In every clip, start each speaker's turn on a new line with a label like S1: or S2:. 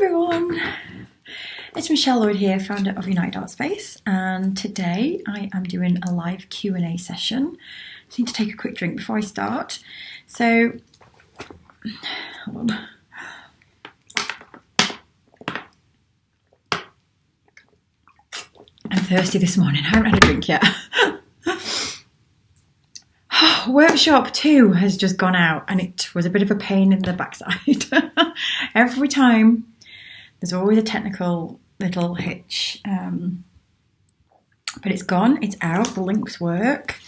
S1: everyone, it's Michelle Lloyd here, founder of United Art Space, and today I am doing a live Q&A session. I just need to take a quick drink before I start. So, hold on. I'm thirsty this morning, I haven't had a drink yet. Workshop 2 has just gone out and it was a bit of a pain in the backside. Every time there's always a technical little hitch, but it's gone, it's out, the links work,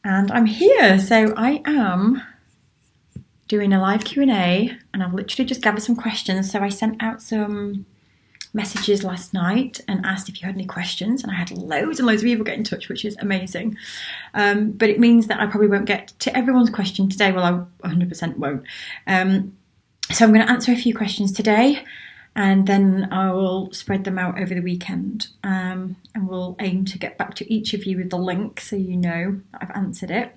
S1: and I'm here. So I am doing a live Q&A and I've literally just gathered some questions. So I sent out some messages last night and asked if you had any questions, and I had loads and loads of people get in touch, which is amazing. But it means that I probably won't get to everyone's question today. Well, I 100% won't. So I'm going to answer a few questions today, and then I will spread them out over the weekend, and we'll aim to get back to each of you with the link so you know that I've answered it.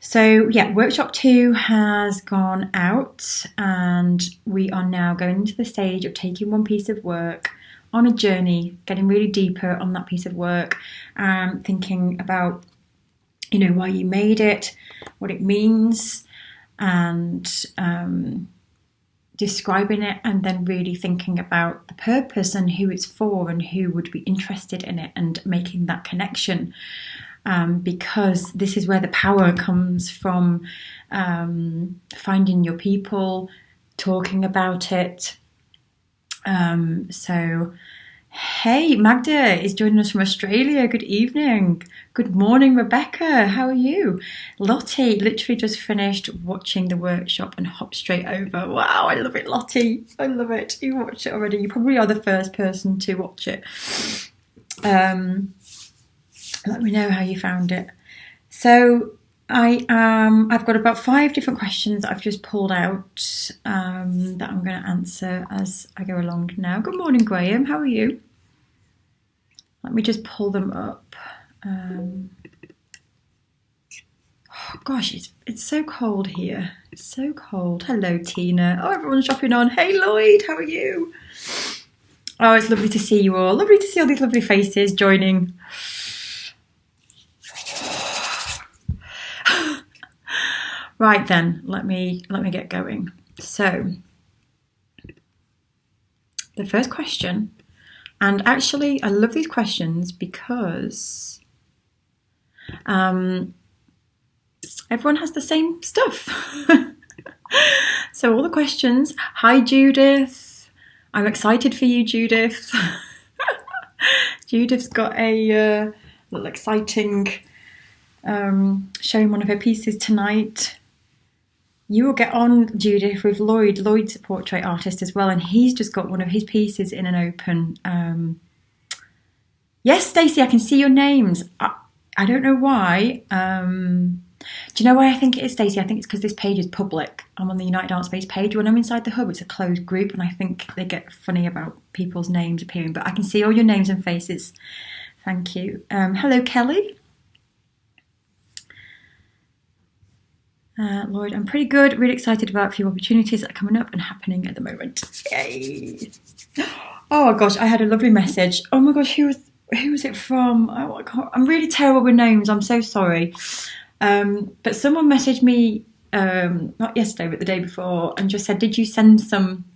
S1: So yeah, workshop 2 has gone out and we are now going into the stage of taking one piece of work on a journey, getting really deeper on that piece of work, thinking about, why you made it, what it means, and describing it, and then really thinking about the purpose and who it's for and who would be interested in it, and making that connection. Because this is where the power comes from, finding your people, talking about it. So, hey, Magda is joining us from Australia. Good evening. Good morning, Rebecca. How are you? Lottie literally just finished watching the workshop and hopped straight over. Wow, I love it, Lottie. I love it. You watched it already. You probably are the first person to watch it. Let me know how you found it. So I've got about 5 different questions that I've just pulled out that I'm going to answer as I go along now. Good morning, Graham. How are you? Let me just pull them up. Oh gosh, it's so cold here. It's so cold. Hello, Tina. Oh, everyone's dropping on. Hey, Lloyd. How are you? Oh, it's lovely to see you all. Lovely to see all these lovely faces joining. Right then, let me get going. So, the first question, and actually I love these questions because everyone has the same stuff. So all the questions. Hi, Judith. I'm excited for you, Judith. Judith's got a little exciting showing one of her pieces tonight. You will get on, Judith, with Lloyd. Lloyd's a portrait artist as well, and he's just got one of his pieces in an open. Yes, Stacey, I can see your names. I don't know why. Do you know why I think it is, Stacey? I think it's because this page is public. I'm on the United Art Space page. When I'm inside the hub, it's a closed group, and I think they get funny about people's names appearing. But I can see all your names and faces. Thank you. Hello, Kelly. Lloyd, I'm pretty good. Really excited about a few opportunities that are coming up and happening at the moment. Yay! Oh gosh, I had a lovely message. Oh my gosh, who was it from? Oh, I'm really terrible with names. I'm so sorry. But someone messaged me not yesterday, but the day before, and just said, "Did you send some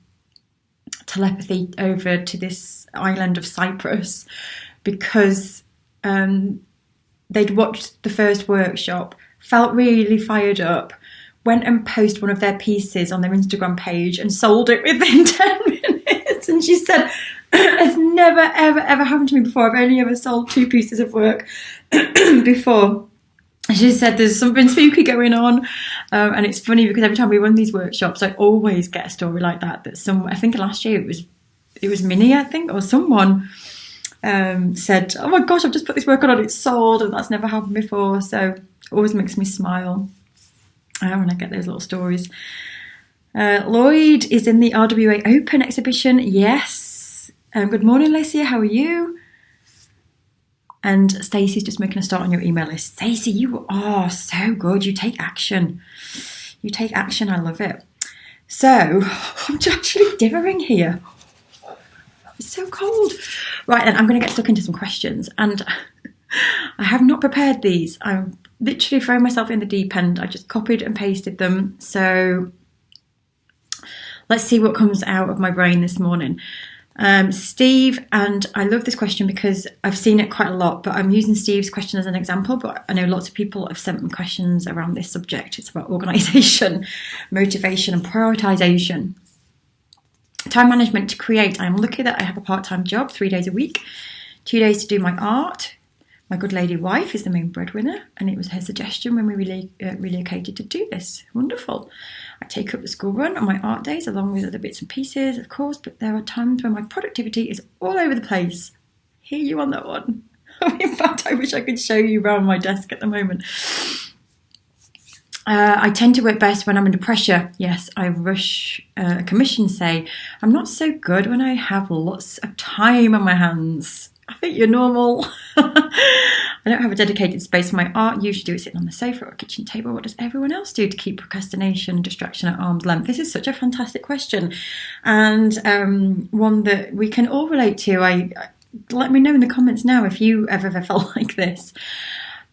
S1: telepathy over to this island of Cyprus?" Because they'd watched the first workshop, felt really fired up, went and posted one of their pieces on their Instagram page and sold it within 10 minutes. And she said, it's never, ever, ever happened to me before. I've only ever sold 2 pieces of work before. She said there's something spooky going on. And it's funny because every time we run these workshops, I always get a story like that. I think last year it was Minnie, I think, or someone said, oh my gosh, I've just put this work on, it's sold, and that's never happened before. So it always makes me smile when I get those little stories. Lloyd is in the RWA Open exhibition. Yes. Good morning, Lacia. How are you? And Stacey's just making a start on your email list. Stacey, you are so good. You take action. I love it. So I'm actually dithering here. It's so cold. Right then, I'm going to get stuck into some questions, and I have not prepared these. I'm literally throwing myself in the deep end. I just copied and pasted them. So let's see what comes out of my brain this morning. Steve, and I love this question because I've seen it quite a lot, but I'm using Steve's question as an example, but I know lots of people have sent me questions around this subject. It's about organisation, motivation and prioritisation. Time management to create. I'm lucky that I have a part-time job, 3 days a week, 2 days to do my art. My good lady wife is the main breadwinner, and it was her suggestion when we relocated to do this. Wonderful. I take up the school run on my art days along with other bits and pieces, of course, but there are times when my productivity is all over the place. Hear you on that one. In fact, I wish I could show you around my desk at the moment. I tend to work best when I'm under pressure. Yes, I rush commissions, say. I'm not so good when I have lots of time on my hands. I think you're normal. I don't have a dedicated space for my art. Usually do it sitting on the sofa or a kitchen table. What does everyone else do to keep procrastination and distraction at arm's length? This is such a fantastic question, and one that we can all relate to. Let me know in the comments now if you ever felt like this.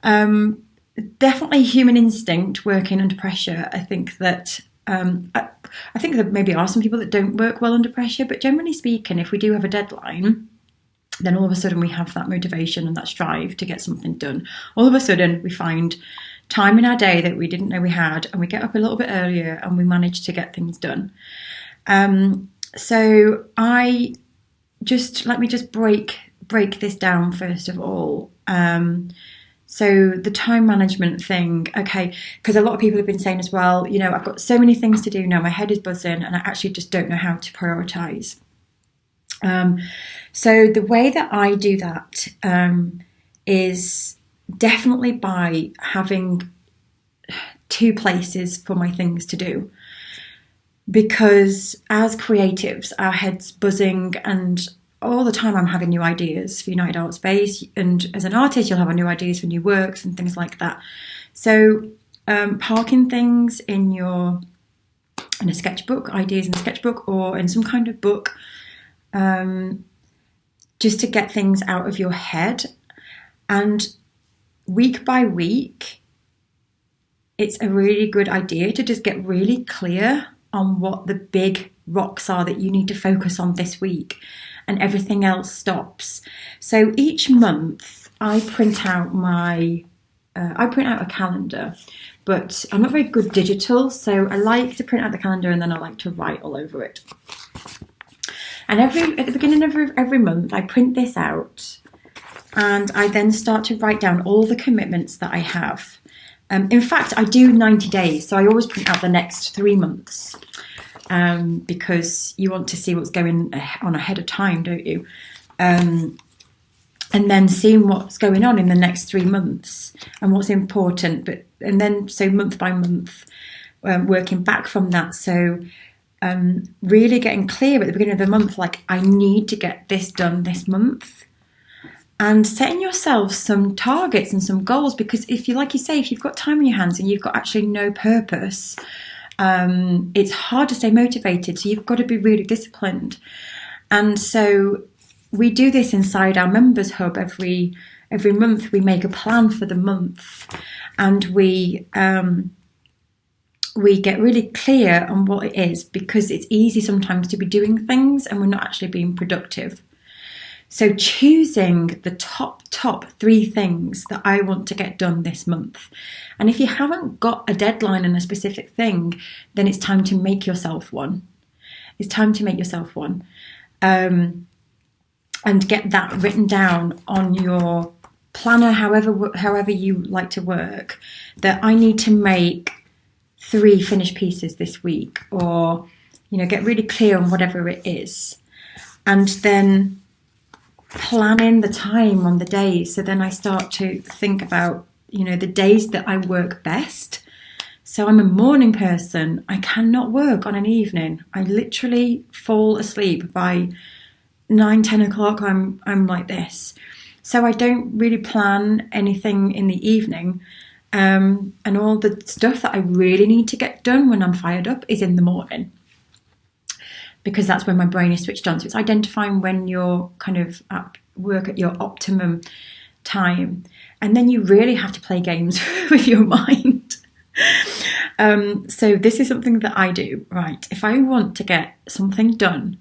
S1: Definitely human instinct working under pressure. I think that maybe are some people that don't work well under pressure, but generally speaking, if we do have a deadline, then all of a sudden we have that motivation and that strive to get something done. All of a sudden we find time in our day that we didn't know we had, and we get up a little bit earlier and we manage to get things done. So let me just break this down first of all. So the time management thing, okay, because a lot of people have been saying as well, I've got so many things to do now, my head is buzzing, and I actually just don't know how to prioritise. So the way that I do that is definitely by having 2 places for my things to do. Because as creatives, our head's buzzing, and all the time I'm having new ideas for United Art Space, and as an artist you'll have new ideas for new works and things like that. So parking things in a sketchbook, ideas in a sketchbook or in some kind of book, just to get things out of your head. And week by week, it's a really good idea to just get really clear on what the big rocks are that you need to focus on this week, and everything else stops. So each month I print out a calendar, but I'm not very good digital, so I like to print out the calendar and then I like to write all over it. And at the beginning of every month, I print this out, and I then start to write down all the commitments that I have. In fact, I do 90 days, so I always print out the next 3 months, because you want to see what's going on ahead of time, don't you? And then seeing what's going on in the next 3 months and what's important, so month by month, working back from that. So really getting clear at the beginning of the month, like, I need to get this done this month, and setting yourself some targets and some goals, because if you've got time on your hands and you've got actually no purpose, it's hard to stay motivated. So you've got to be really disciplined. And so we do this inside our members hub every month. We make a plan for the month, and we get really clear on what it is, because it's easy sometimes to be doing things and we're not actually being productive. So choosing the top 3 things that I want to get done this month. And if you haven't got a deadline and a specific thing, then it's time to make yourself one. And get that written down on your planner, however you like to work, that I need to make 3 finished pieces this week, or, get really clear on whatever it is. And then planning the time on the days. So then I start to think about, the days that I work best. So I'm a morning person. I cannot work on an evening. I literally fall asleep by 9-10 o'clock. I'm like this. So I don't really plan anything in the evening. And all the stuff that I really need to get done when I'm fired up is in the morning. because that's when my brain is switched on. So it's identifying when you're kind of at work at your optimum time. And then you really have to play games with your mind. So this is something that I do, right? If I want to get something done,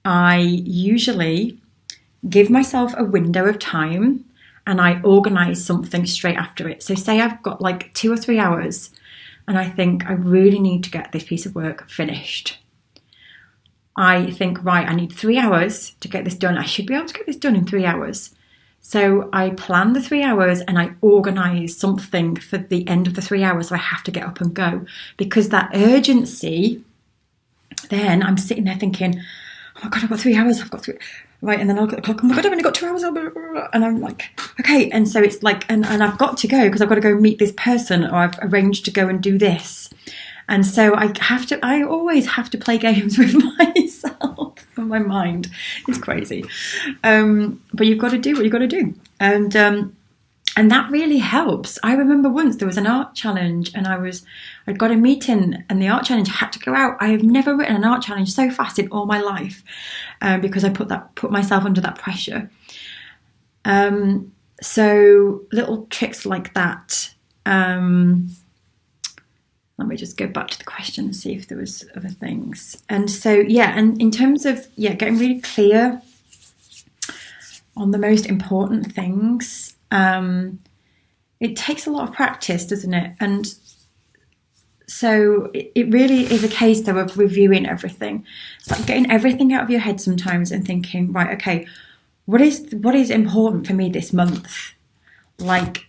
S1: I usually give myself a window of time and I organise something straight after it. So say I've got like 2 or 3 hours and I think I really need to get this piece of work finished. I think, right, I need 3 hours to get this done. I should be able to get this done in 3 hours. So I plan the 3 hours and I organise something for the end of the 3 hours. So I have to get up and go, because that urgency, then I'm sitting there thinking, oh my God, I've got 3 hours. I've got 3. Right, and then I'll look at the clock, oh my God, I've only got 2 hours, and I'm like, okay, and so it's like, and I've got to go because I've got to go meet this person, or I've arranged to go and do this, and so I always have to play games with myself, and my mind is crazy, but you've got to do what you've got to do, and that really helps. I remember once there was an art challenge and I'd got a meeting and the art challenge had to go out. I have never written an art challenge so fast in all my life, because I put myself under that pressure. So little tricks like that. Let me just go back to the question and see if there was other things. And so, yeah, and in terms of, getting really clear on the most important things, it takes a lot of practice, doesn't it? And so it really is a case, though, of reviewing everything. It's like getting everything out of your head sometimes and thinking, right, okay, what is important for me this month? Like,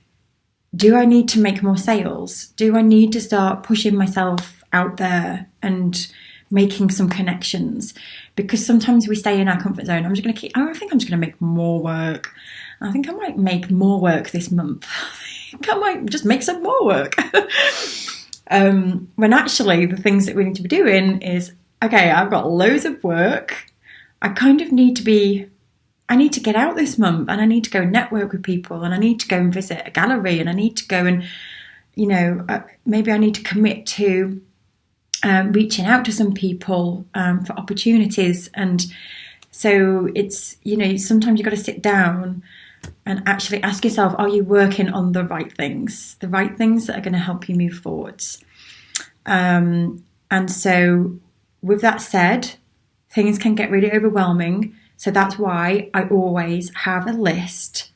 S1: do I need to make more sales? Do I need to start pushing myself out there and making some connections? Because sometimes we stay in our comfort zone. I think I'm just going to make more work. I think I might make more work this month. I think I might just make some more work. When actually the things that we need to be doing is, okay, I've got loads of work. I need to get out this month, and I need to go network with people, and I need to go and visit a gallery, and I need to go and, maybe I need to commit to reaching out to some people for opportunities. And so it's, sometimes you've got to sit down and actually ask yourself, are you working on the right things that are going to help you move forwards? And so with that said, things can get really overwhelming. So that's why I always have a list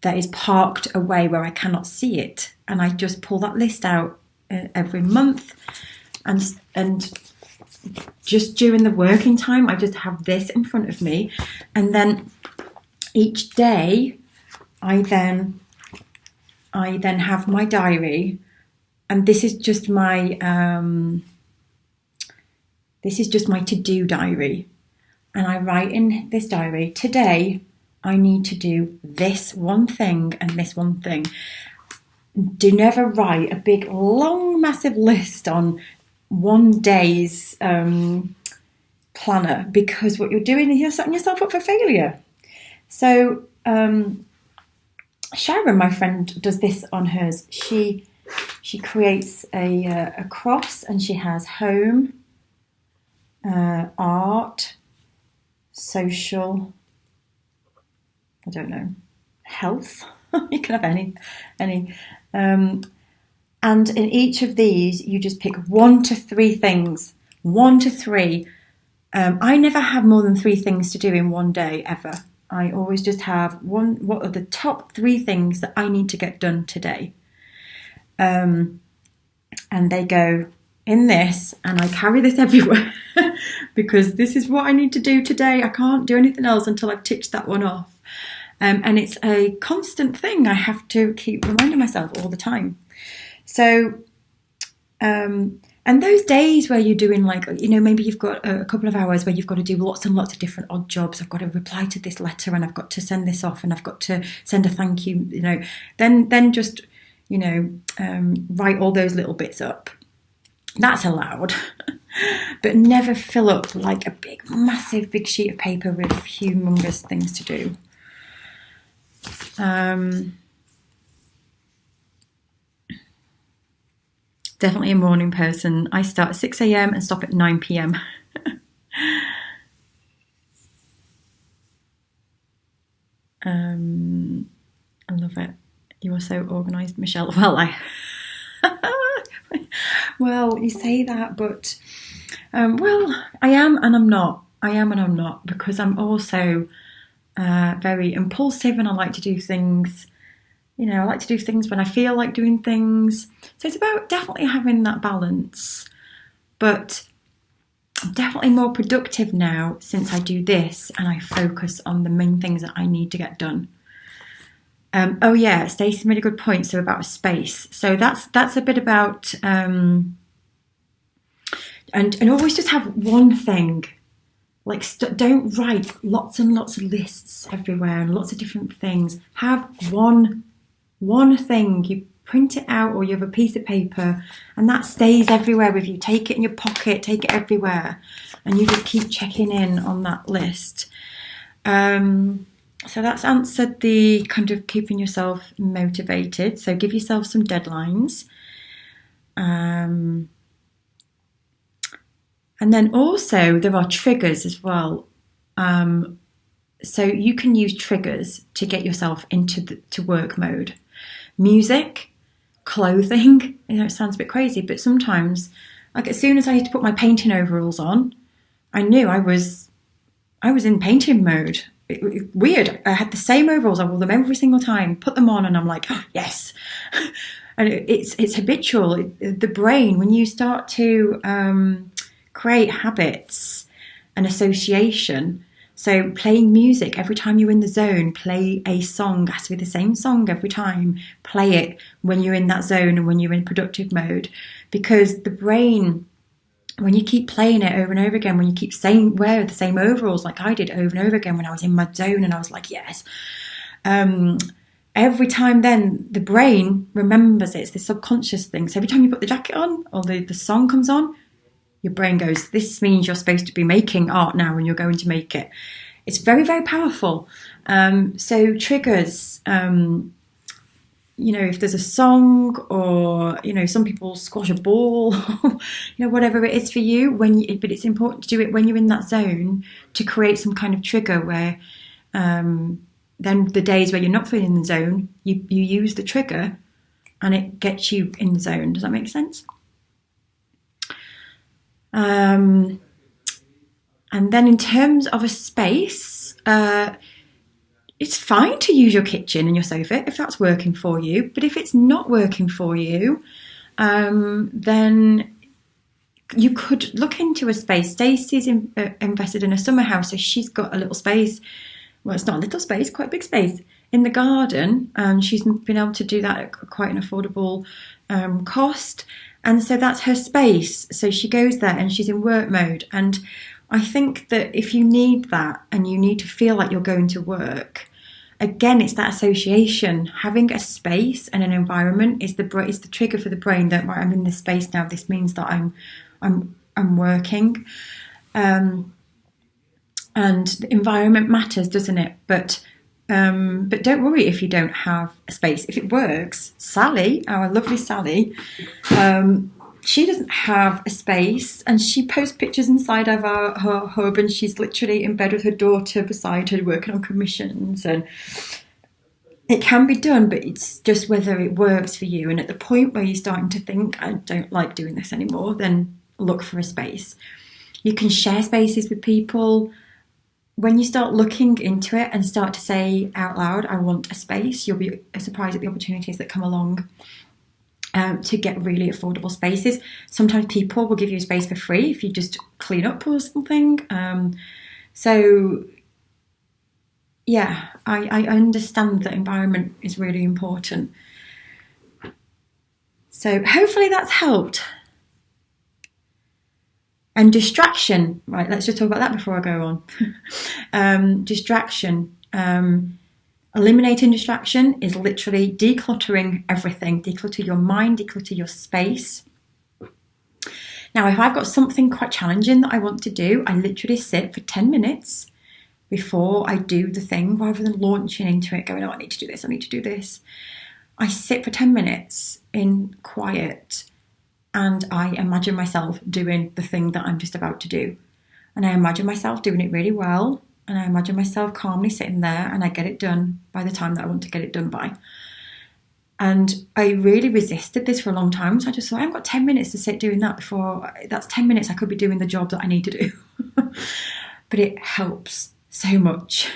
S1: that is parked away where I cannot see it. And I just pull that list out every month. And just during the working time, I just have this in front of me. And then each day, I then have my diary, and this is just my to-do diary. And I write in this diary, today I need to do this one thing and this one thing. Do never write a big, long, massive list on one day's planner, because what you're doing is you're setting yourself up for failure. So Sharon, my friend, does this on hers. She creates a cross, and she has home, art, social, I don't know, health. You can have any. And in each of these, you just pick 1 to 3 things. 1 to 3. I never have more than 3 things to do in one day, ever. I always just have what are the top 3 things that I need to get done today. And they go in this, and I carry this everywhere because this is what I need to do today. I can't do anything else until I've ticked that one off. And it's a constant thing. I have to keep reminding myself all the time. So, and those days where you're doing maybe you've got a couple of hours where you've got to do lots and lots of different odd jobs. I've got to reply to this letter, and I've got to send this off, and I've got to send a thank you, then just, write all those little bits up. That's allowed, but never fill up like a massive sheet of paper with humongous things to do. Definitely a morning person. I start at 6 a.m. and stop at 9 p.m. I love it. You are so organised, Michelle. Well, well, you say that, but well, I am and I'm not. I am and I'm not, because I'm also very impulsive, and I like to do things. I like to do things when I feel like doing things. So it's about definitely having that balance. But I'm definitely more productive now since I do this and I focus on the main things that I need to get done. Oh yeah, Stacey made a good point. So about space. So that's a bit about and always just have one thing. Like don't write lots and lots of lists everywhere and lots of different things. Have one thing. You print it out, or you have a piece of paper, and that stays everywhere with you. Take it in your pocket, take it everywhere, and you just keep checking in on that list. So that's answered the kind of keeping yourself motivated. So give yourself some deadlines. And then also there are triggers as well. So you can use triggers to get yourself into to work mode. Music, clothing. It sounds a bit crazy, but sometimes, like as soon as I used to put my painting overalls on, I knew I was in painting mode. Weird. I had the same overalls. I wore them every single time. Put them on, and I'm like, oh, yes. And it's habitual. The brain, when you start to create habits and association. So playing music, every time you're in the zone, play a song. It has to be the same song every time. Play it when you're in that zone and when you're in productive mode. Because the brain, when you keep playing it over and over again, when you keep saying wear the same overalls like I did over and over again when I was in my zone and I was like, yes. Every time then the brain remembers it. It's the subconscious thing. So every time you put the jacket on or the song comes on, your brain goes, this means you're supposed to be making art now and you're going to make it. It's very, very powerful. So triggers, if there's a song or, some people squash a ball, whatever it is for you, but it's important to do it when you're in that zone to create some kind of trigger where then the days where you're not feeling in the zone, you use the trigger and it gets you in the zone. Does that make sense? And then in terms of a space, it's fine to use your kitchen and your sofa if that's working for you. But if it's not working for you, then you could look into a space. Stacey's invested in a summer house, so she's got a little space. Well, it's not a little space, quite a big space in the garden. She's been able to do that at quite an affordable cost. And so that's her space. So she goes there and she's in work mode. And I think that if you need that and you need to feel like you're going to work, again, it's that association. Having a space and an environment is the trigger for the brain that, right, I'm in this space now. This means that I'm working. And the environment matters, doesn't it? But don't worry if you don't have a space. If it works, Sally, our lovely Sally, she doesn't have a space and she posts pictures inside of her hub and she's literally in bed with her daughter beside her working on commissions, and it can be done, but it's just whether it works for you. And at the point where you're starting to think, I don't like doing this anymore, then look for a space. You can share spaces with people. When you start looking into it and start to say out loud, I want a space, you'll be surprised at the opportunities that come along to get really affordable spaces. Sometimes people will give you a space for free if you just clean up or something. So, yeah, I understand that environment is really important. So hopefully that's helped. And distraction, right, let's just talk about that before I go on. Distraction. Eliminating distraction is literally decluttering everything. Declutter your mind, declutter your space. Now, if I've got something quite challenging that I want to do, I literally sit for 10 minutes before I do the thing, rather than launching into it, going, oh, I need to do this, I need to do this. I sit for 10 minutes in quiet and I imagine myself doing the thing that I'm just about to do. And I imagine myself doing it really well. and I imagine myself calmly sitting there, and I get it done by the time that I want to get it done by. And I really resisted this for a long time. So I just thought, I've got 10 minutes to sit doing that before. That's 10 minutes I could be doing the job that I need to do. But it helps so much.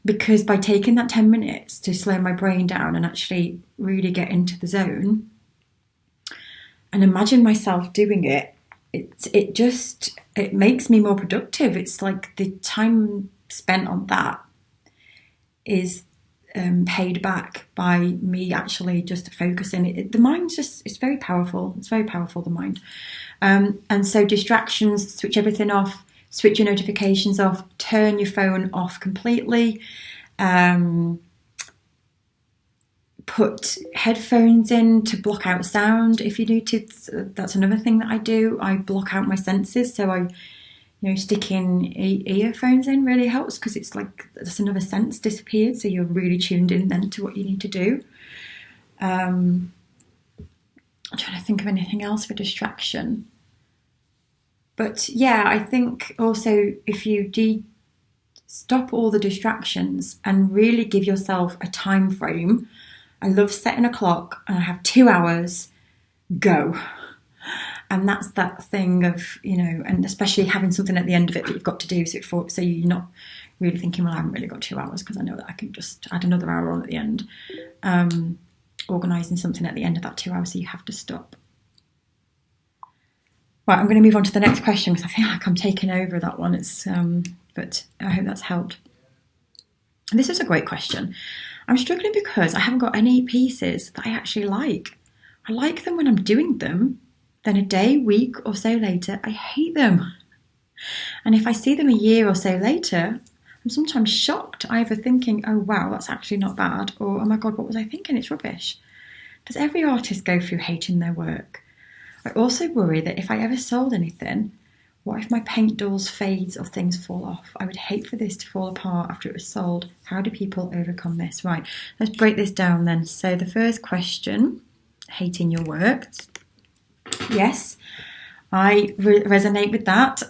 S1: Because by taking that 10 minutes to slow my brain down and actually really get into the zone and imagine myself doing it, it makes me more productive. It's like the time spent on that is paid back by me actually just focusing. The mind's it's very powerful. It's very powerful, the mind. And so distractions, switch everything off, switch your notifications off, turn your phone off completely. Put headphones in to block out sound if you need to. That's another thing that I do. I block out my senses. So sticking earphones in really helps, because it's like that's another sense disappeared, so you're really tuned in then to what you need to do. I'm trying to think of anything else for distraction. But yeah, I think also if you stop all the distractions and really give yourself a time frame. I love setting a clock and I have 2 hours, go. And that's that thing of, and especially having something at the end of it that you've got to do. So you're not really thinking, well, I haven't really got 2 hours, because I know that I can just add another hour on at the end. Organising something at the end of that 2 hours, so you have to stop. Right, I'm going to move on to the next question, because I feel like I'm taking over that one. But I hope that's helped. And this is a great question. I'm struggling because I haven't got any pieces that I actually like. I like them when I'm doing them. Then a day, week or so later, I hate them. And if I see them a year or so later, I'm sometimes shocked, either thinking, oh wow, that's actually not bad, or oh my God, what was I thinking? It's rubbish. Does every artist go through hating their work? I also worry that if I ever sold anything, what if my paint dulls, fades, or things fall off? I would hate for this to fall apart after it was sold. How do people overcome this? Right, let's break this down then. So the first question, hating your work. Yes, I resonate with that.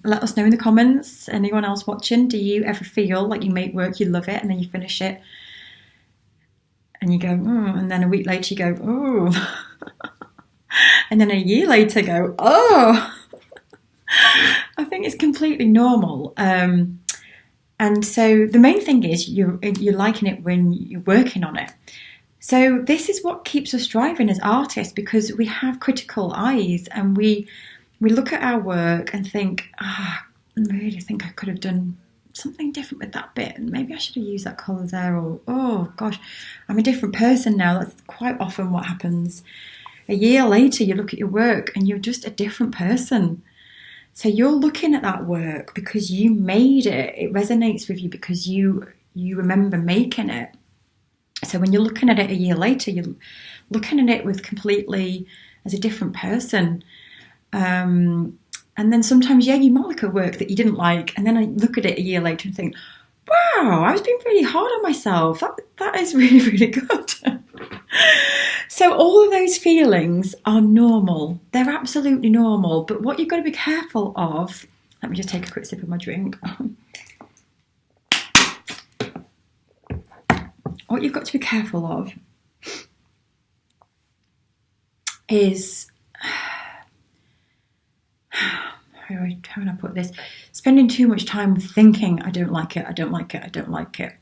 S1: Let us know in the comments. Anyone else watching, do you ever feel like you make work, you love it, and then you finish it and you go, and then a week later you go, oh, and then a year later go, oh. I think it's completely normal. And so the main thing is you're liking it when you're working on it. So this is what keeps us driving as artists, because we have critical eyes and we look at our work and think, I really think I could have done something different with that bit, and maybe I should have used that colour there, or oh gosh, I'm a different person now. That's quite often what happens. A year later you look at your work and you're just a different person. So you're looking at that work because you made it. It resonates with you because you remember making it. So when you're looking at it a year later, you're looking at it with completely as a different person. And then sometimes, you might look at work that you didn't like, and then I look at it a year later and think, wow, I was being really hard on myself. That is really, really good. So all of those feelings are normal. They're absolutely normal. But what you've got to be careful of, let me just take a quick sip of my drink. What you've got to be careful of is, how can I put this? Spending too much time thinking, I don't like it, I don't like it, I don't like it.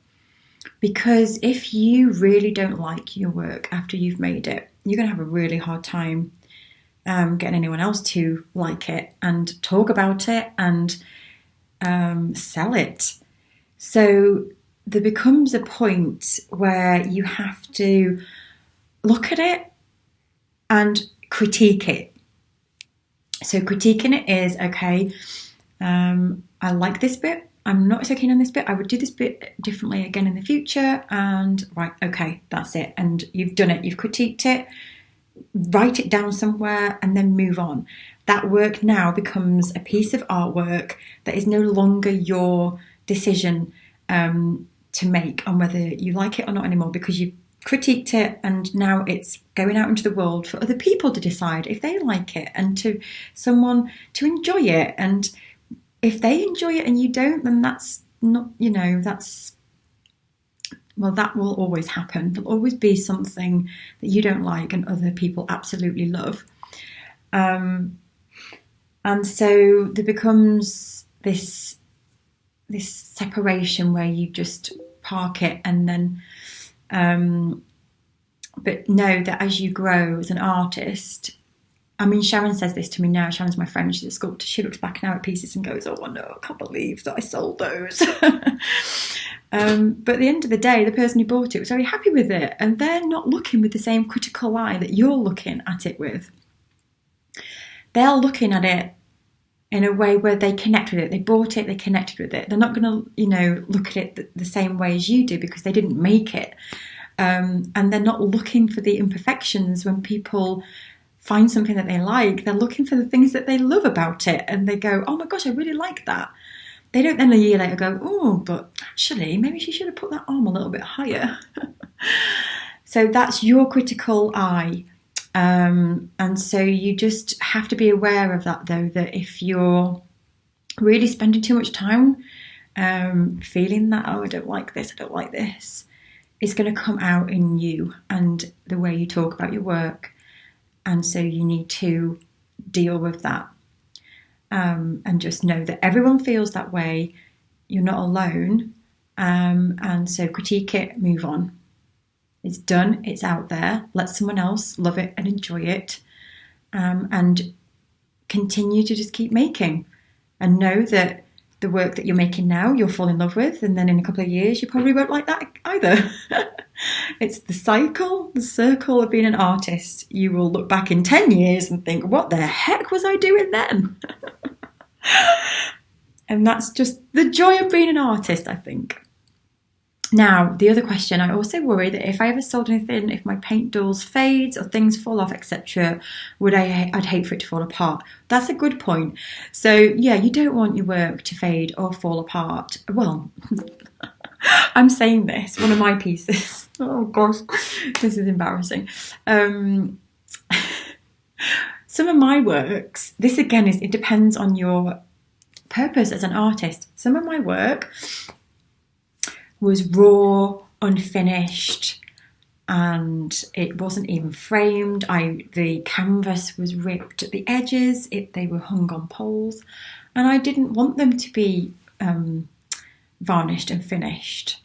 S1: Because if you really don't like your work after you've made it, you're going to have a really hard time getting anyone else to like it and talk about it and sell it. So there becomes a point where you have to look at it and critique it. So critiquing it is, okay, I like this bit. I'm not so keen on this bit. I would do this bit differently again in the future. And right, okay, that's it. And you've done it. You've critiqued it. Write it down somewhere and then move on. That work now becomes a piece of artwork that is no longer your decision to make on whether you like it or not anymore, because you've critiqued it and now it's going out into the world for other people to decide if they like it and to someone to enjoy it. And if they enjoy it and you don't, then that's not, well, that will always happen. There'll always be something that you don't like and other people absolutely love. And so there becomes this separation where you just park it, and then but know that as you grow as an artist, I mean, Sharon says this to me now. Sharon's my friend, she's a sculptor. She looks back now at pieces and goes, oh no, I can't believe that I sold those. But at the end of the day, the person who bought it was very happy with it, and they're not looking with the same critical eye that you're looking at it with. They're looking at it in a way where they connect with it. They bought it, they connected with it. They're not going to, look at it the same way as you do, because they didn't make it. And they're not looking for the imperfections. When people find something that they like, they're looking for the things that they love about it. And they go, oh my gosh, I really like that. They don't then a year later go, oh, but actually, maybe she should have put that arm a little bit higher. So that's your critical eye. And so you just have to be aware of that, though, that if you're really spending too much time feeling that, oh, I don't like this, it's going to come out in you and the way you talk about your work. And so you need to deal with that, and just know that everyone feels that way. You're not alone. And so critique it, move on. It's done, it's out there. Let someone else love it and enjoy it, and continue to just keep making, and know that the work that you're making now you'll fall in love with, and then in a couple of years you probably won't like that either. It's the circle of being an artist. You will look back in 10 years and think, what the heck was I doing then? And that's just the joy of being an artist, I think. Now, the other question, I also worry that if I ever sold anything, if my paint dulls, fades, or things fall off, etc., I'd hate for it to fall apart. That's a good point. So, yeah, you don't want your work to fade or fall apart. Well, I'm saying this, one of my pieces. Oh, gosh, this is embarrassing. Some of my works, this again, it depends on your purpose as an artist. Some of my work was raw, unfinished, and it wasn't even framed. The canvas was ripped at the edges. They were hung on poles, and I didn't want them to be varnished and finished.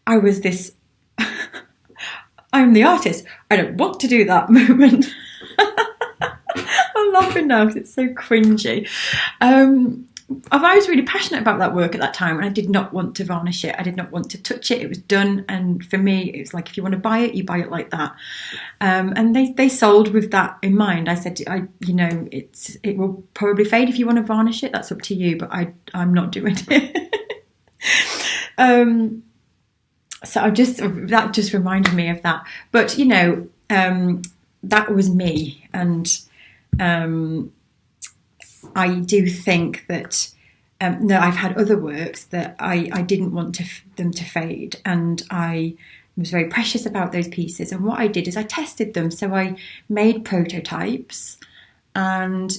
S1: I was this, I'm the artist, I don't want to do that moment. I'm laughing now because it's so cringy. I was really passionate about that work at that time, and I did not want to varnish it. I did not want to touch it. It was done, and for me, it was like, if you want to buy it, you buy it like that. And they sold with that in mind. I said, it will probably fade if you want to varnish it. That's up to you, but I'm not doing it. So that just reminded me of that. But that was me, and I do think that no, I've had other works that I didn't want them to fade, and I was very precious about those pieces. And what I did is I tested them. So I made prototypes and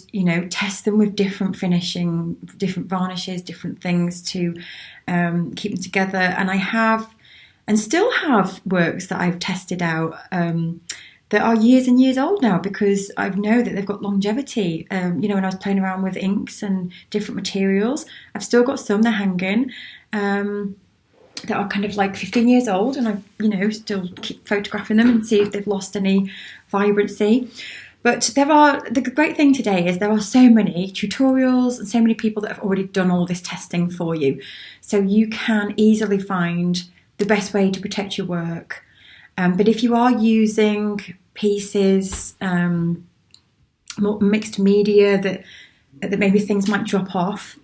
S1: test them with different finishing, different varnishes, different things to keep them together. And I have and still have works that I've tested out that are years and years old now, because I know that they've got longevity. When I was playing around with inks and different materials, I've still got some, they're hanging, that are kind of like 15 years old, and I still keep photographing them and see if they've lost any vibrancy. But the great thing today is there are so many tutorials and so many people that have already done all this testing for you. So you can easily find the best way to protect your work. But if you are using pieces, more mixed media, that maybe things might drop off,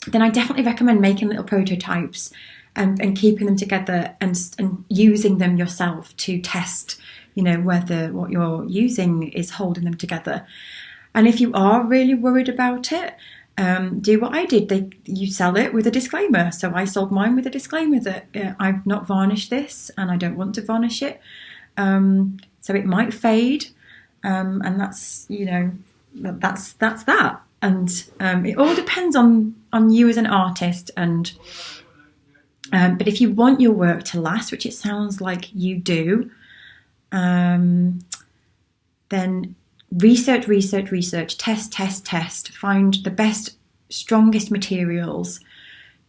S1: then I definitely recommend making little prototypes and keeping them together and using them yourself to test, whether what you're using is holding them together. And if you are really worried about it, do what I did. You sell it with a disclaimer. So I sold mine with a disclaimer that I've not varnished this and I don't want to varnish it. So it might fade, and that's that's that. And it all depends on you as an artist. And but if you want your work to last, which it sounds like you do, then research, test, find the best, strongest materials,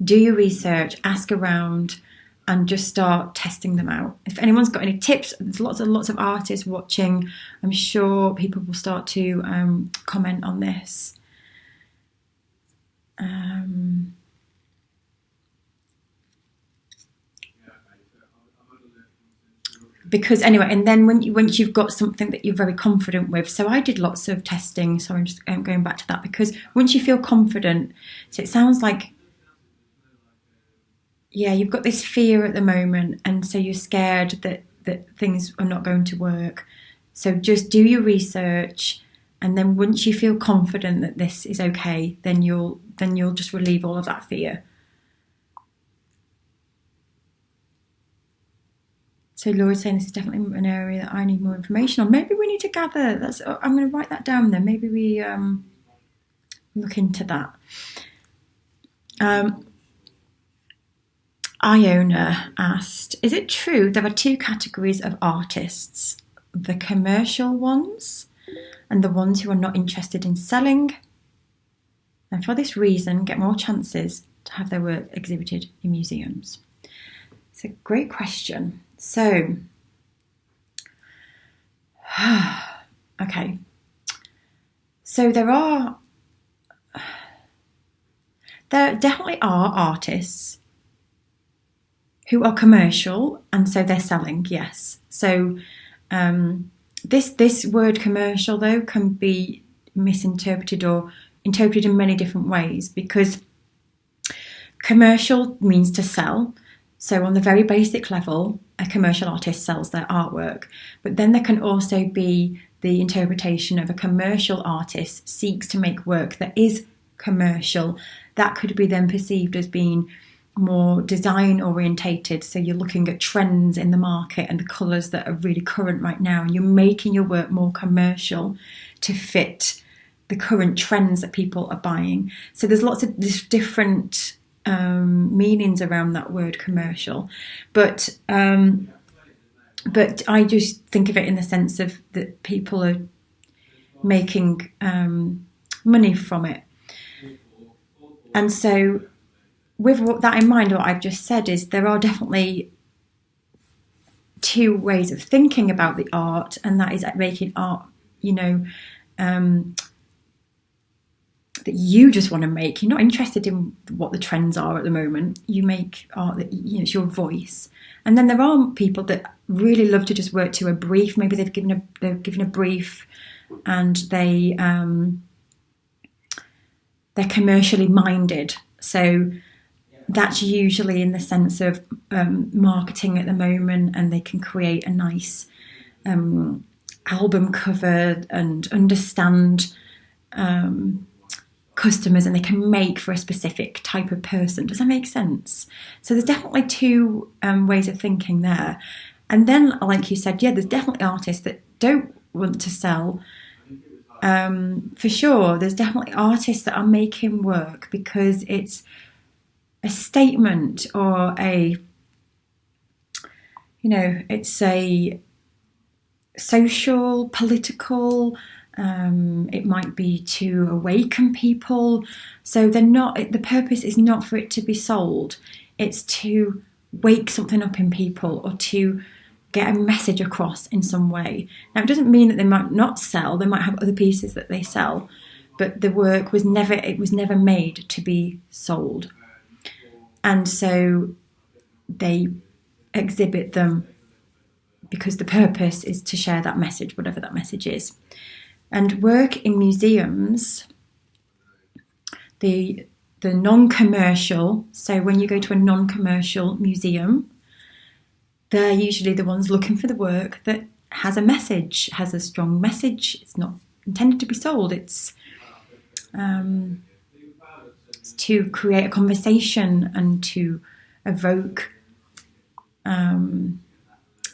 S1: do your research, ask around, and just start testing them out. If anyone's got any tips, there's lots of artists watching. I'm sure people will start to comment on this. Because anyway, and then once you've got something that you're very confident with, so I did lots of testing, so I'm just going back to that, because once you feel confident, so it sounds like, yeah, you've got this fear at the moment, and so you're scared that things are not going to work. So just do your research, and then once you feel confident that this is okay, then you'll just relieve all of that fear. So Laura's saying this is definitely an area that I need more information on. Maybe we need to gather. I'm going to write that down then. Maybe we look into that. Iona asked, is it true there are two categories of artists, the commercial ones and the ones who are not interested in selling, and for this reason get more chances to have their work exhibited in museums? It's a great question. So, okay. So there definitely are artists who are commercial, and so they're selling, yes. So this word commercial, though, can be misinterpreted or interpreted in many different ways, because commercial means to sell. So on the very basic level, a commercial artist sells their artwork. But then there can also be the interpretation of a commercial artist seeks to make work that is commercial. That could be then perceived as being more design orientated. So you're looking at trends in the market and the colours that are really current right now, and you're making your work more commercial to fit the current trends that people are buying. So there's lots of different meanings around that word commercial, but I just think of it in the sense of that people are making money from it. And so with that in mind, what I've just said is there are definitely two ways of thinking about the art, and that is making art, that you just want to make. You're not interested in what the trends are at the moment. You make art that, it's your voice. And then there are people that really love to just work to a brief. Maybe they've given a brief, and they're commercially minded. So that's usually in the sense of marketing at the moment, and they can create a nice album cover and understand customers, and they can make for a specific type of person. Does that make sense? So there's definitely two ways of thinking there. And then, like you said, there's definitely artists that don't want to sell. For sure, there's definitely artists that are making work because it's a statement, or it's a social, political, it might be to awaken people. So the purpose is not for it to be sold. It's to wake something up in people, or to get a message across in some way. Now, it doesn't mean that they might not sell. They might have other pieces that they sell, but the work was never made to be sold. And so they exhibit them because the purpose is to share that message, whatever that message is. And work in museums, the non-commercial, so when you go to a non-commercial museum, they're usually the ones looking for the work that has a message, has a strong message. It's not intended to be sold. It's to create a conversation and to evoke a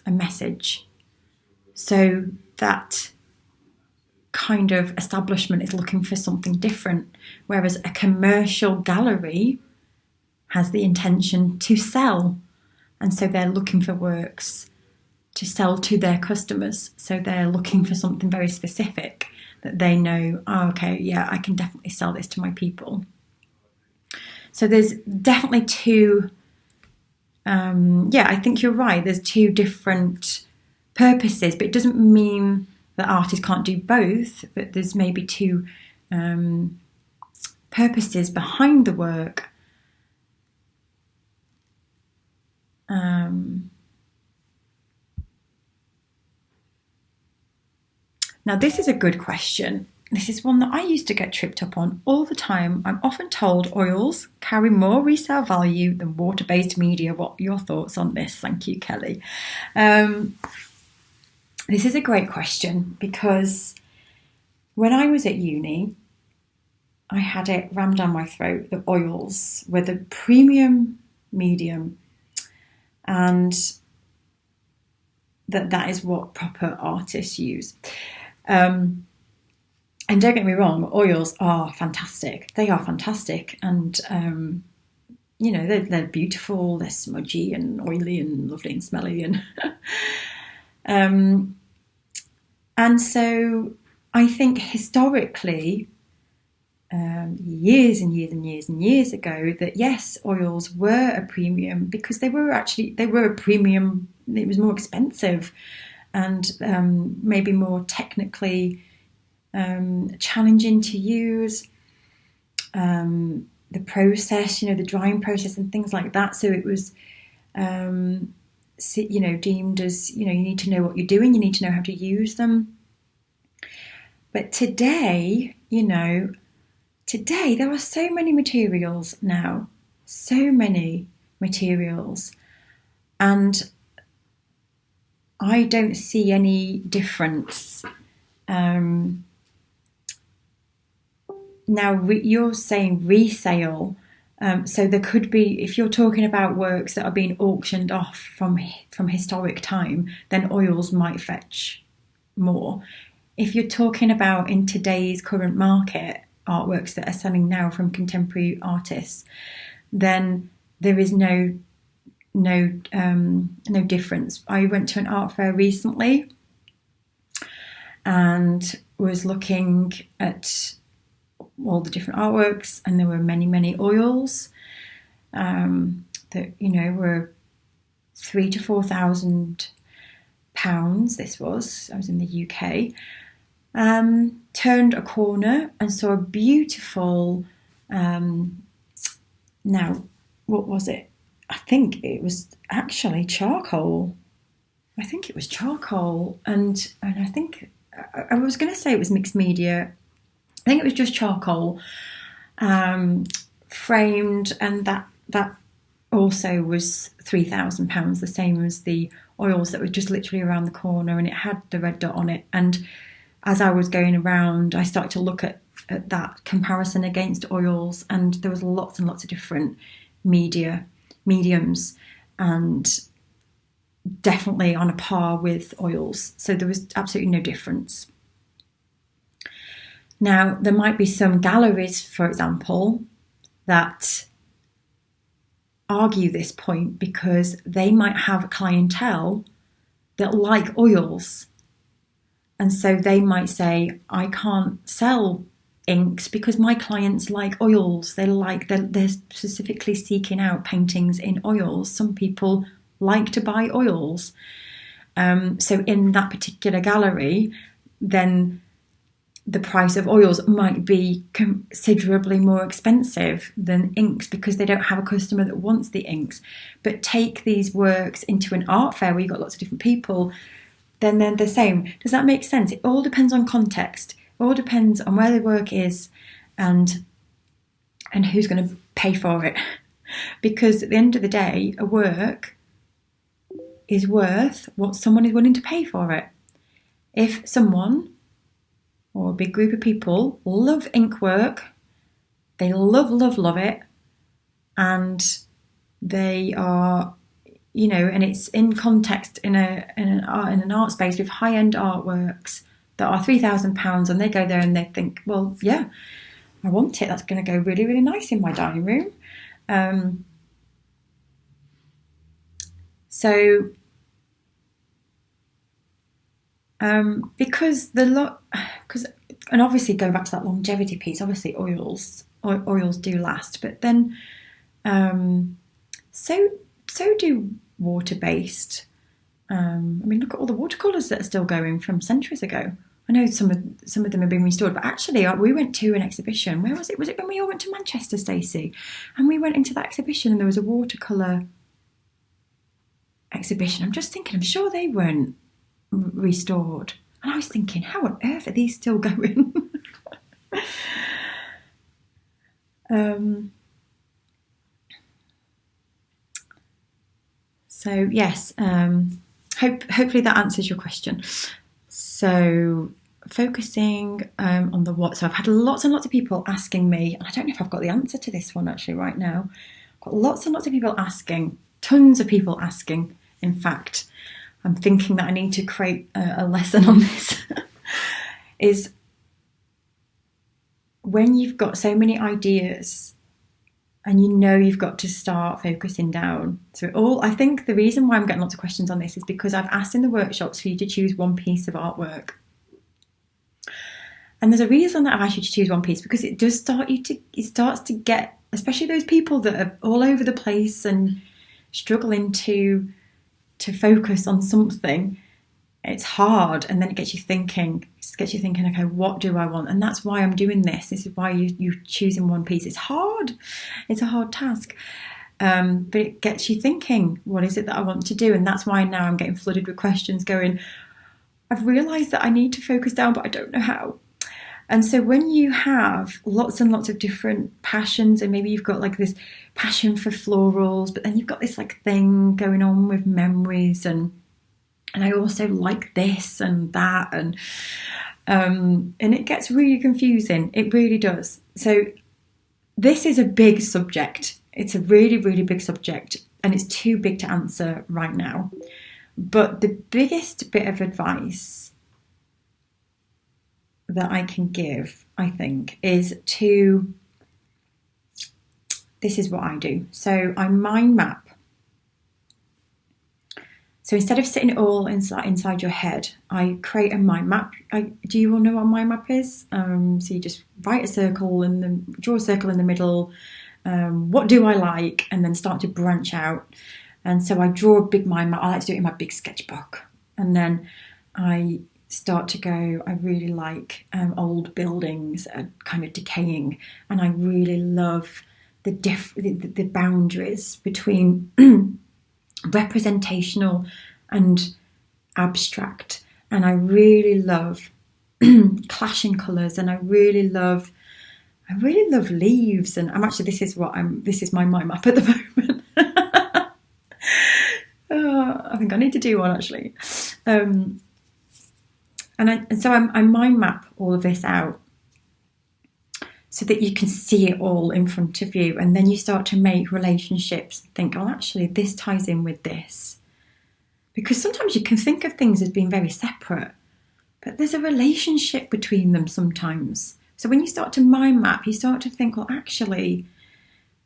S1: message. So that kind of establishment is looking for something different, whereas a commercial gallery has the intention to sell, and so they're looking for works to sell to their customers. So they're looking for something very specific that they know, oh, okay, yeah, I can definitely sell this to my people. So there's definitely two, I think you're right, there's two different purposes, but it doesn't mean that artists can't do both, but there's maybe two purposes behind the work. Now, this is a good question. This is one that I used to get tripped up on all the time. I'm often told oils carry more resale value than water-based media. What are your thoughts on this? Thank you, Kelly. This is a great question because when I was at uni, I had it rammed down my throat that oils were the premium medium and that is what proper artists use. And don't get me wrong, oils are fantastic. They are fantastic. And, they're beautiful, they're smudgy and oily and lovely and smelly. And so I think historically, years and years and years and years ago, that yes, oils were a premium because they were a premium. It was more expensive and maybe more technically challenging to use. The process, the drying process and things like that. So it was, deemed as, you need to know what you're doing. You need to know how to use them. But today, there are so many materials now, and I don't see any difference. Now, you're saying resale, so there could be, if you're talking about works that are being auctioned off from historic time, then oils might fetch more. If you're talking about in today's current market, artworks that are selling now from contemporary artists, then there is no difference. I went to an art fair recently and was looking at all the different artworks, and there were many oils that were £3,000 to £4,000. I was in the UK. Turned a corner and saw a beautiful. Now, what was it? I think it was actually charcoal. And I think I was going to say it was mixed media. I think it was just charcoal, framed, and that also was £3,000, the same as the oils that were just literally around the corner, and it had the red dot on it. And as I was going around, I started to look at that comparison against oils, and there was lots and lots of different mediums, and definitely on a par with oils. So there was absolutely no difference. Now, there might be some galleries, for example, that argue this point because they might have a clientele that like oils. And so they might say, I can't sell inks because my clients like oils. They're specifically seeking out paintings in oils. Some people like to buy oils. So in that particular gallery, then the price of oils might be considerably more expensive than inks because they don't have a customer that wants the inks. But take these works into an art fair where you've got lots of different people, then they're the same. Does that make sense? It all depends on context. It all depends on where the work is and who's going to pay for it. Because at the end of the day, a work is worth what someone is willing to pay for it. If someone or a big group of people love ink work, they love it, and they are, and it's in context in an art space with high-end artworks, that are £3,000, and they go there and they think, well, yeah, I want it. That's going to go really, really nice in my dining room. Because and obviously going back to that longevity piece, obviously oils do last, but then so do water-based. I mean, look at all the watercolours that are still going from centuries ago. I know some of them have been restored, but actually we went to an exhibition. Where was it? Was it when we all went to Manchester, Stacey? And we went into that exhibition and there was a watercolour exhibition. I'm just thinking, I'm sure they weren't restored. And I was thinking, how on earth are these still going? So yes, hopefully that answers your question. So focusing on the what. So I've had lots and lots of people asking me, and I don't know if I've got the answer to this one actually right now. I've got lots and lots of people asking, tons of people asking. In fact, I'm thinking that I need to create a lesson on this. Is when you've got so many ideas and you know you've got to start focusing down. So I think the reason why I'm getting lots of questions on this is because I've asked in the workshops for you to choose one piece of artwork. And there's a reason that I've asked you to choose one piece, because it does it starts to get, especially those people that are all over the place and struggling to focus on something, it's hard, and then it gets you thinking, okay, what do I want? And that's why I'm doing this. This is why you're choosing one piece. It's hard. It's a hard task. But it gets you thinking, what is it that I want to do? And that's why now I'm getting flooded with questions going, I've realised that I need to focus down, but I don't know how. And so when you have lots and lots of different passions, and maybe you've got like this passion for florals, but then you've got this like thing going on with memories, and I also like this and that, and it gets really confusing. It really does. So this is a big subject. It's a really, really big subject, and it's too big to answer right now. But the biggest bit of advice that I can give, I think, is this is what I do. So I mind map. So instead of sitting it all inside your head, I create a mind map. Do you all know what a mind map is? So you just write a circle and draw a circle in the middle. What do I like? And then start to branch out. And so I draw a big mind map. I like to do it in my big sketchbook. And then I start to go, I really like old buildings that are kind of decaying. And I really love the boundaries between representational and abstract, and I really love clashing colours, and I really love leaves. And this is my mind map at the moment. I think I need to do one actually. And so I mind map all of this out so that you can see it all in front of you, and then you start to make relationships. Think, oh, actually, this ties in with this. Because sometimes you can think of things as being very separate, but there's a relationship between them sometimes. So when you start to mind map, you start to think, well, actually,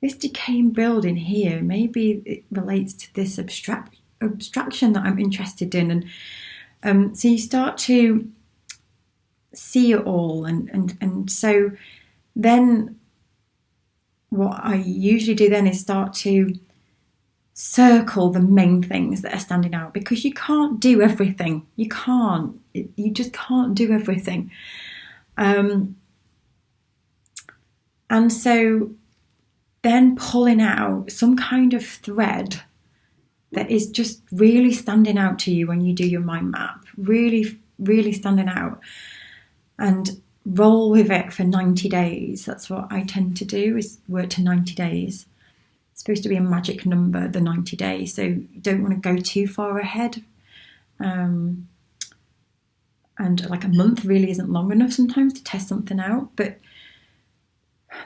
S1: this decaying building here, maybe it relates to this abstraction that I'm interested in. And so you start to see it all. And so then what I usually do then is start to circle the main things that are standing out, because you can't do everything. You just can't do everything. And so then pulling out some kind of thread that is just really standing out to you when you do your mind map, really, really standing out, and roll with it for 90 days. That's what I tend to do, is work to 90 days. It's supposed to be a magic number, the 90 days, so you don't want to go too far ahead. And like a month really isn't long enough sometimes to test something out, but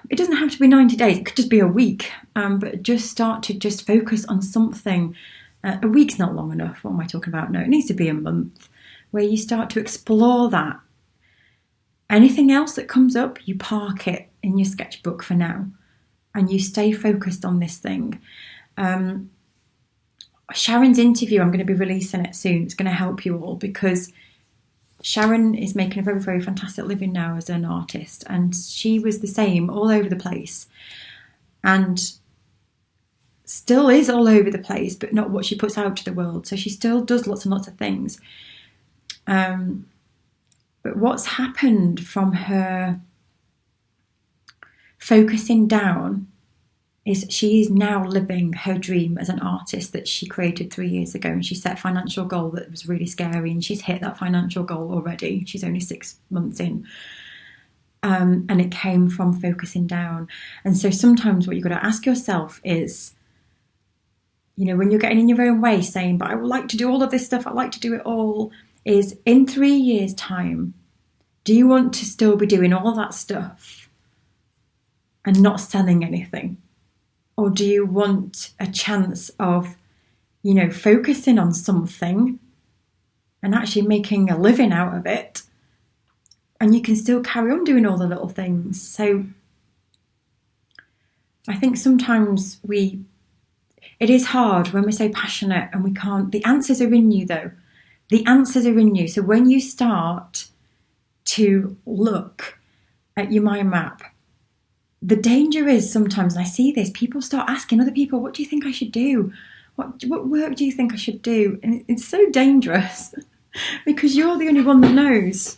S1: it doesn't have to be 90 days. It could just be a week, but just start to just focus on something. A week's not long enough. What am I talking about? No, it needs to be a month, where you start to explore that Anything else that comes up, you park it in your sketchbook for now and you stay focused on this thing. Sharon's interview, I'm going to be releasing it soon. It's going to help you all because Sharon is making a very, very fantastic living now as an artist, and she was the same all over the place and still is all over the place, but not what she puts out to the world. So she still does lots and lots of things. But what's happened from her focusing down is she is now living her dream as an artist that she created 3 years ago, and she set a financial goal that was really scary, and she's hit that financial goal already. She's only 6 months in. And it came from focusing down. And so sometimes what you've got to ask yourself is, when you're getting in your own way saying, but I would like to do all of this stuff, I'd like to do it all, is in 3 years' time, do you want to still be doing all that stuff and not selling anything? Or do you want a chance of, focusing on something and actually making a living out of it? And you can still carry on doing all the little things. So I think sometimes it is hard when we're so passionate and we can't. The answers are in you, though. The answers are in you. So when you start to look at your mind map, the danger is sometimes, and I see this, people start asking other people, what do you think I should do? What work do you think I should do? And it's so dangerous because you're the only one that knows.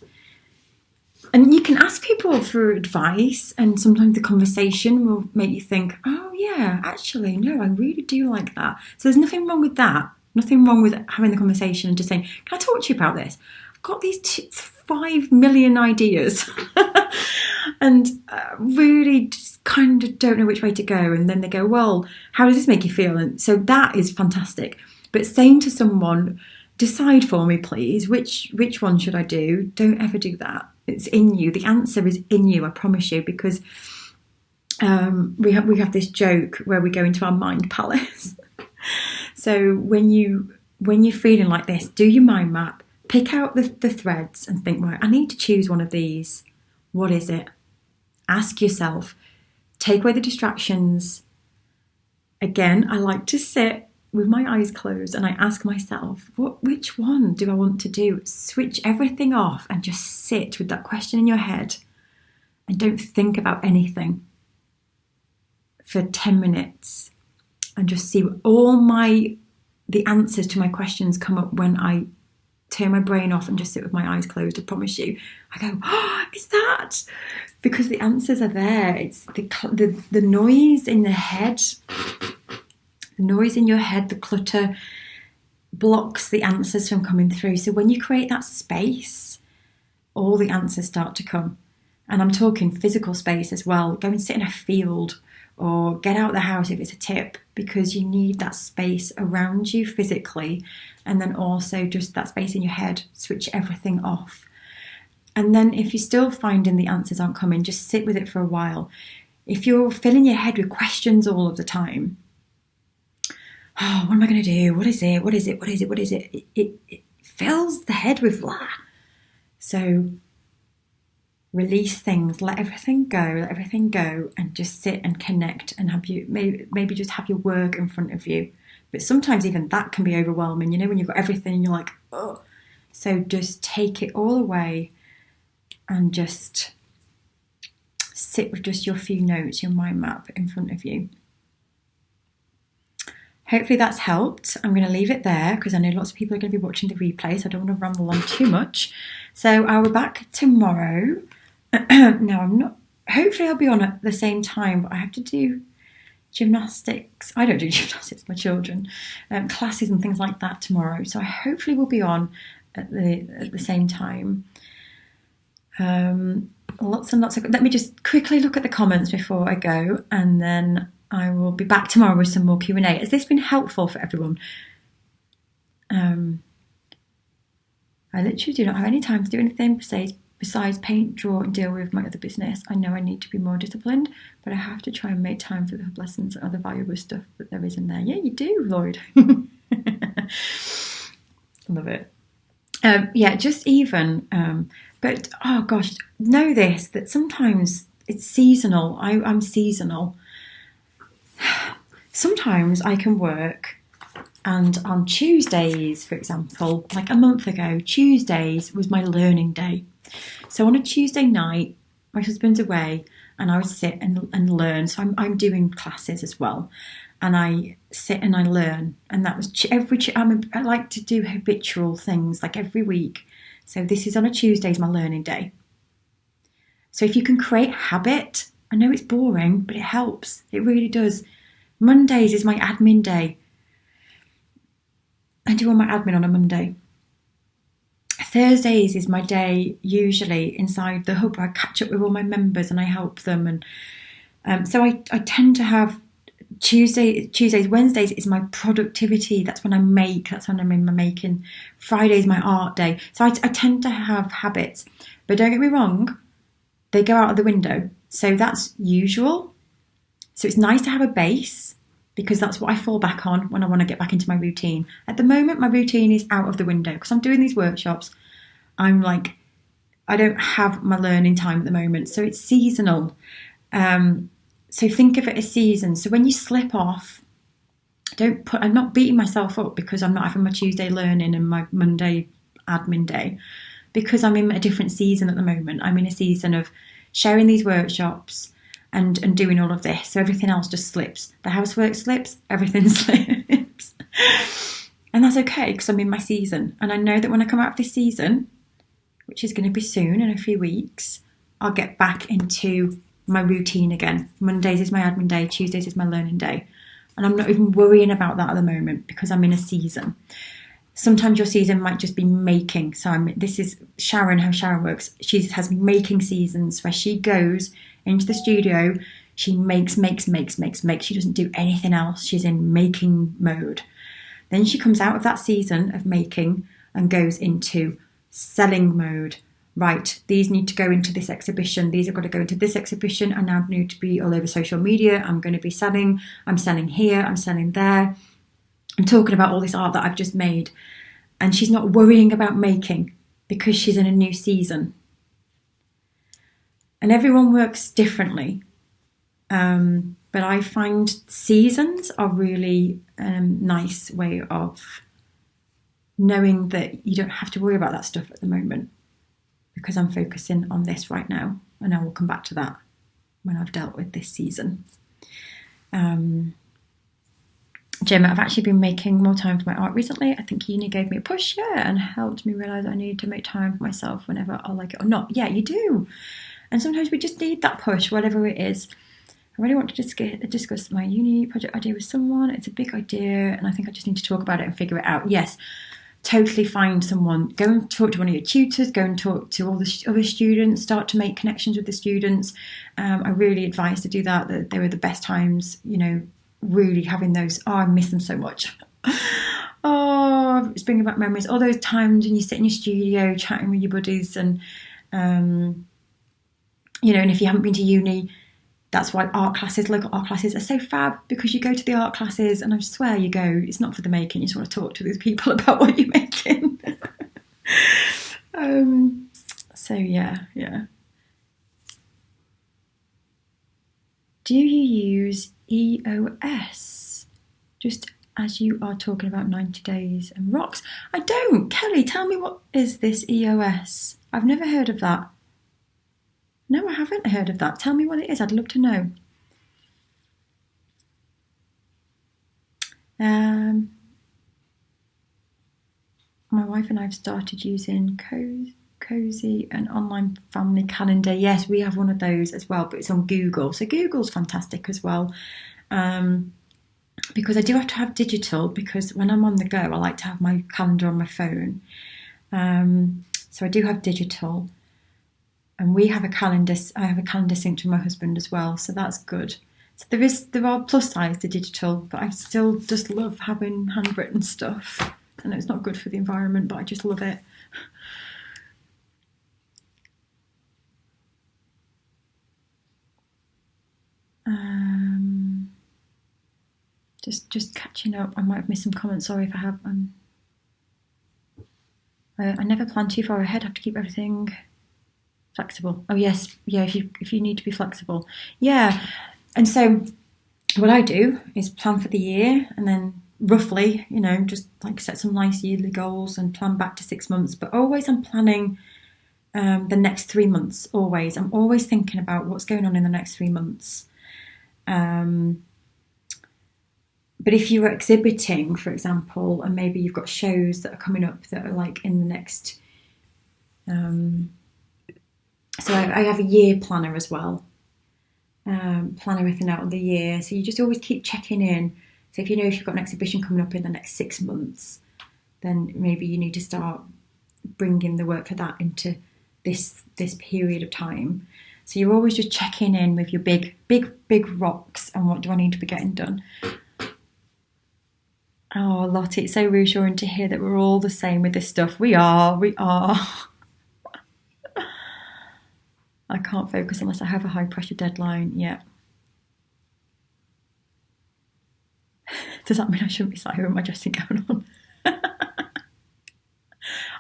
S1: And you can ask people for advice, and sometimes the conversation will make you think, oh yeah, actually, no, I really do like that. So there's nothing wrong with that. Nothing wrong with having the conversation and just saying, can I talk to you about this? I've got these 5 million ideas and really just kind of don't know which way to go. And then they go, well, how does this make you feel? And so that is fantastic. But saying to someone, decide for me, please, which one should I do? Don't ever do that. It's in you. The answer is in you, I promise you, because we have this joke where we go into our mind palace. So when you're feeling like this, do your mind map, pick out the threads and think, right, I need to choose one of these. What is it? Ask yourself. Take away the distractions. Again, I like to sit with my eyes closed and I ask myself, which one do I want to do? Switch everything off and just sit with that question in your head and don't think about anything for 10 minutes and just see the answers to my questions come up when I turn my brain off and just sit with my eyes closed. I promise you, I go, oh, it's that, because the answers are there. It's the noise in the head. Noise in your head, the clutter blocks the answers from coming through. So when you create that space, all the answers start to come. And I'm talking physical space as well. Go and sit in a field or get out of the house if it's a tip, because you need that space around you physically, and then also just that space in your head. Switch everything off. And then if you're still finding the answers aren't coming, just sit with it for a while. If you're filling your head with questions all of the time, oh, what am I going to do? What is it? What is it? What is it? What is it? It fills the head with blah. So release things, let everything go, and just sit and connect and have maybe just have your work in front of you. But sometimes even that can be overwhelming, when you've got everything and you're like, oh. So just take it all away and just sit with just your few notes, your mind map in front of you. Hopefully that's helped. I'm going to leave it there because I know lots of people are going to be watching the replay, so I don't want to ramble on too much. So I'll be back tomorrow. Now hopefully I'll be on at the same time, but I have to do gymnastics. I don't do gymnastics, my children, classes and things like that tomorrow. So I hopefully will be on at the same time. Lots and lots of, let me just quickly look at the comments before I go, and then I will be back tomorrow with some more Q&A. Has this been helpful for everyone? I literally do not have any time to do anything besides paint, draw and deal with my other business. I know I need to be more disciplined, but I have to try and make time for the lessons and other valuable stuff that there is in there. Yeah, you do, Lloyd. Love it. Yeah, just even. But oh gosh, know this that sometimes it's seasonal. I'm seasonal. Sometimes I can work, and on Tuesdays, for example, like a month ago, Tuesdays was my learning day. So on a Tuesday night, my husband's away, and I would sit and learn. So I'm doing classes as well, and I sit and I learn. And that was I like to do habitual things like every week. So this is on a Tuesday is my learning day. So if you can create habit, I know it's boring, but it helps. It really does. Mondays is my admin day. I do all my admin on a Monday. Thursdays is my day usually inside the hub where I catch up with all my members and I help them. And so I tend to have Tuesdays, Wednesdays is my productivity. That's when I make. That's when I'm in my making. Friday's my art day. So I tend to have habits. But don't get me wrong, they go out of the window. So that's usual. So it's nice to have a base because that's what I fall back on when I want to get back into my routine. At the moment, my routine is out of the window because I'm doing these workshops. I'm like, I don't have my learning time at the moment. So it's seasonal. So think of it as season. So when you slip off, I'm not beating myself up because I'm not having my Tuesday learning and my Monday admin day because I'm in a different season at the moment. I'm in a season of sharing these workshops and doing all of this. So everything else just slips. The housework slips, everything slips. And that's okay because I'm in my season. And I know that when I come out of this season, which is going to be soon in a few weeks, I'll get back into my routine again. Mondays is my admin day, Tuesdays is my learning day. And I'm not even worrying about that at the moment because I'm in a season. Sometimes your season might just be making. So this is Sharon, how Sharon works. She has making seasons where she goes into the studio, she makes. She doesn't do anything else. She's in making mode. Then she comes out of that season of making and goes into selling mode. Right, these need to go into this exhibition. These have got to go into this exhibition. I now need to be all over social media. I'm going to be selling. I'm selling here. I'm selling there. I'm talking about all this art that I've just made. And she's not worrying about making because she's in a new season. And everyone works differently. But I find seasons are really nice way of knowing that you don't have to worry about that stuff at the moment because I'm focusing on this right now. And I will come back to that when I've dealt with this season. Jim, I've actually been making more time for my art recently. I think uni gave me a push, and helped me realise I need to make time for myself whenever I like it or not. Yeah, you do. And sometimes we just need that push, whatever it is. I really want to discuss my uni project idea with someone. It's a big idea, and I think I just need to talk about it and figure it out. Yes, totally find someone. Go and talk to one of your tutors. Go and talk to all the other students. Start to make connections with the students. I really advise to do that. They were the best times, really having those. Oh, I miss them so much. Oh, it's bringing back memories. All those times when you sit in your studio chatting with your buddies and, and if you haven't been to uni, that's why local art classes are so fab because you go to the art classes and I swear you go, it's not for the making, you just want to talk to these people about what you're making. So yeah. Do you use EOS? Just as you are talking about 90 days and rocks. I don't. Kelly, tell me, what is this EOS? I've never heard of that. No, I haven't heard of that. Tell me what it is. I'd love to know. My wife and I have started using Cozy, an online family calendar. Yes, we have one of those as well, but it's on Google. So Google's fantastic as well. Because I do have to have digital because when I'm on the go, I like to have my calendar on my phone. So I do have digital. And we have a calendar. I have a calendar synced with my husband as well, so that's good. So there are plus sides to digital, but I still just love having handwritten stuff. I know it's not good for the environment, but I just love it. Just catching up. I might have missed some comments. Sorry if I have. I never plan too far ahead. I have to keep everything flexible. Oh yes, yeah. If you need to be flexible, yeah. And so what I do is plan for the year, and then roughly, just like set some nice yearly goals and plan back to 6 months. But always I'm planning the next 3 months. Always, I'm always thinking about what's going on in the next 3 months. But if you were exhibiting, for example, and maybe you've got shows that are coming up that are like in the next, so I have a year planner as well. Plan everything out of the year. So you just always keep checking in. So if you've got an exhibition coming up in the next 6 months, then maybe you need to start bringing the work for that into this period of time. So you're always just checking in with your big rocks and what do I need to be getting done. Oh, Lottie, it's so reassuring to hear that we're all the same with this stuff. We are. I can't focus unless I have a high pressure deadline. Yeah. Does that mean I shouldn't be sat here with my dressing gown on?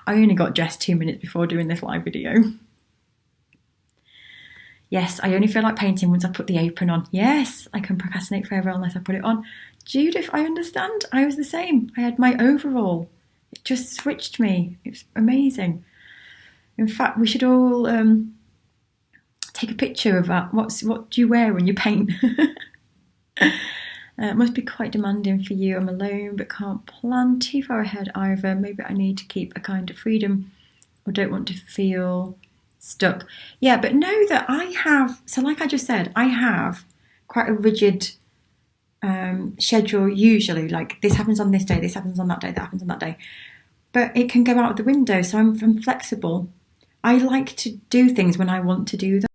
S1: I only got dressed 2 minutes before doing this live video. Yes, I only feel like painting once I put the apron on. Yes, I can procrastinate forever unless I put it on. Judith, I understand. I was the same. I had my overall. It just switched me. It's amazing. In fact, we should all take a picture of that. What do you wear when you paint? It must be quite demanding for you. I'm alone but can't plan too far ahead either. Maybe I need to keep a kind of freedom or don't want to feel stuck. Yeah, but know that I have, so like I just said, I have quite a rigid schedule usually. Like this happens on this day, this happens on that day, that happens on that day. But it can go out of the window, so I'm flexible. I like to do things when I want to do them.